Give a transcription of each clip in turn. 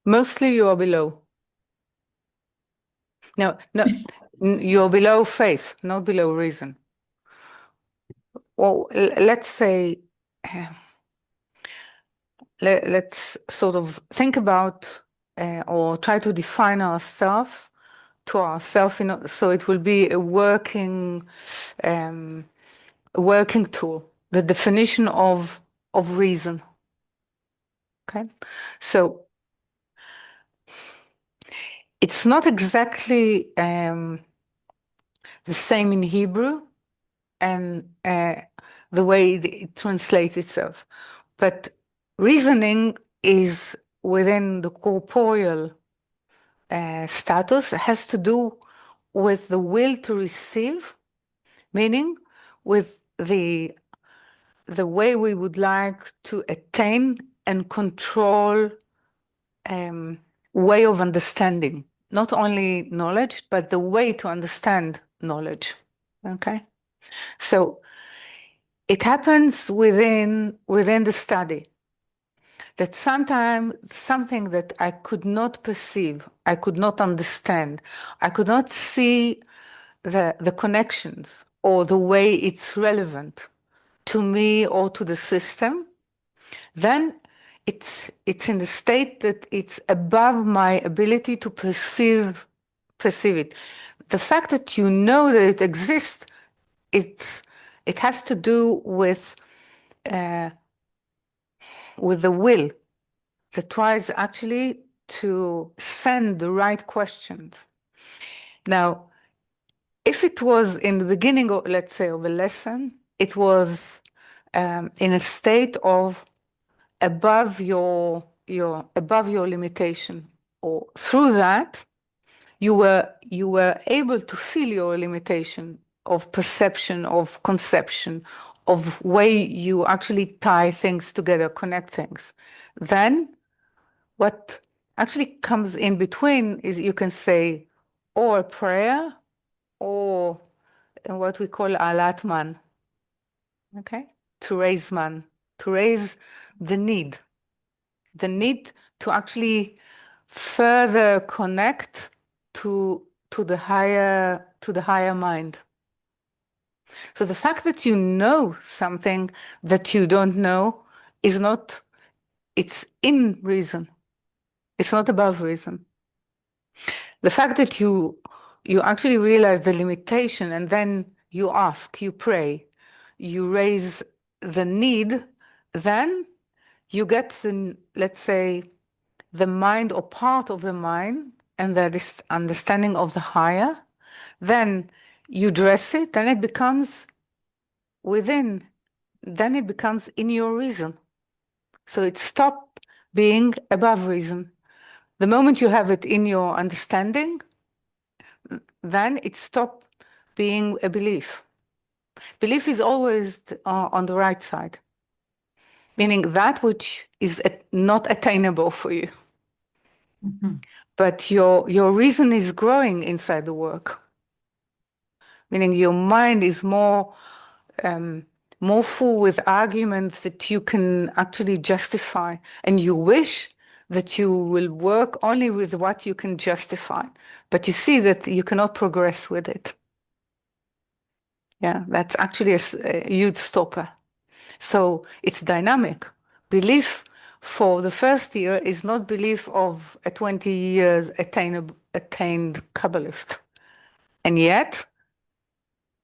Mostly you are below. No, you're below faith, not below reason. Well, let's say, let's sort of think about or try to define ourselves to ourselves, so it will be um, a working tool, the definition of reason. Okay, so it's not exactly the same in Hebrew and the way it translates itself, but reasoning is within the corporeal status. It has to do with the will to receive, meaning with the way we would like to attain and control way of understanding, not only knowledge, but the way to understand knowledge. Okay, so it happens within the study that sometimes something that I could not perceive, I could not understand, I could not see the connections or the way it's relevant to me or to the system, then it's in the state that it's above my ability to perceive it. The fact that you know that it exists, it has to do with the will that tries actually to send the right questions. Now, if it was in the beginning of, let's say, of a lesson, it was in a state of above your limitation, or through that you were able to feel your limitation of perception, of conception, of way you actually tie things together, connect things. Then what actually comes in between is, you can say, or a prayer, or what we call alat man, okay? To raise man, to raise the need to actually further connect to the higher mind. So the fact that you know something that you don't know is not, it's in reason. It's not above reason. The fact that you actually realize the limitation, and then you ask, you pray, you raise the need, then you get the, let's say, the mind or part of the mind, and that is understanding of the higher. Then you dress it, then it becomes within, then it becomes in your reason. So it stopped being above reason. The moment you have it in your understanding, then it stopped being a belief. Belief is always on the right side, meaning that which is not attainable for you. Mhm. But your reason is growing inside the work, meaning your mind is more full with arguments that you can actually justify, and you wish that you will work only with what you can justify, but you see that you cannot progress with it. Yeah, that's actually a huge stopper. So it's dynamic. Belief for the first year is not belief of a 20 years attained Kabbalist. And yet,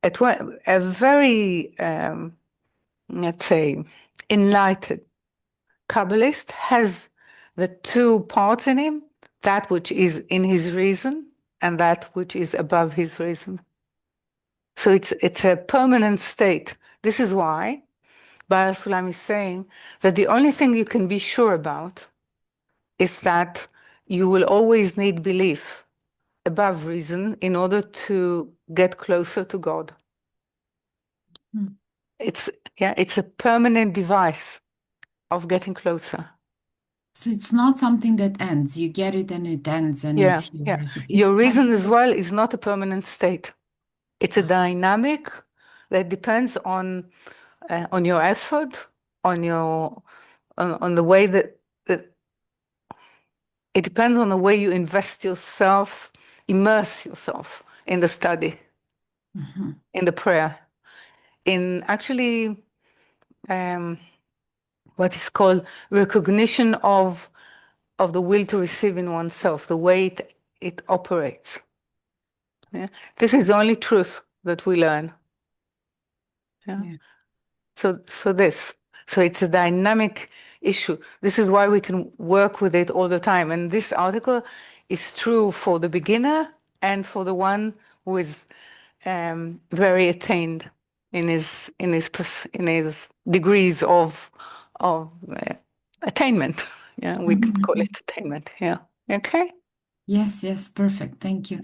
a very, let's say, enlightened Kabbalist has the two parts in him, that which is in his reason and that which is above his reason. So it's a permanent state. This is why Baal Sulam is saying that the only thing you can be sure about is that you will always need belief above reason in order to get closer to God. Hmm. It's a permanent device of getting closer. So it's not something that ends. You get it and it ends and Yeah, it's here. yeah. It's Your reason something as well is not a permanent state. It's a dynamic that depends on your effort, on the way that It depends on the way you invest yourself, immerse yourself in the study, in the prayer, in actually what is called recognition of the will to receive in oneself, the way it operates. Yeah? This is the only truth that we learn. Yeah? Yeah. So it's a dynamic issue. This is why we can work with it all the time. And this article is true for the beginner and for the one who is very attained in his degrees of attainment. Yeah, we could call it attainment. Yeah. Okay. Yes, perfect. Thank you.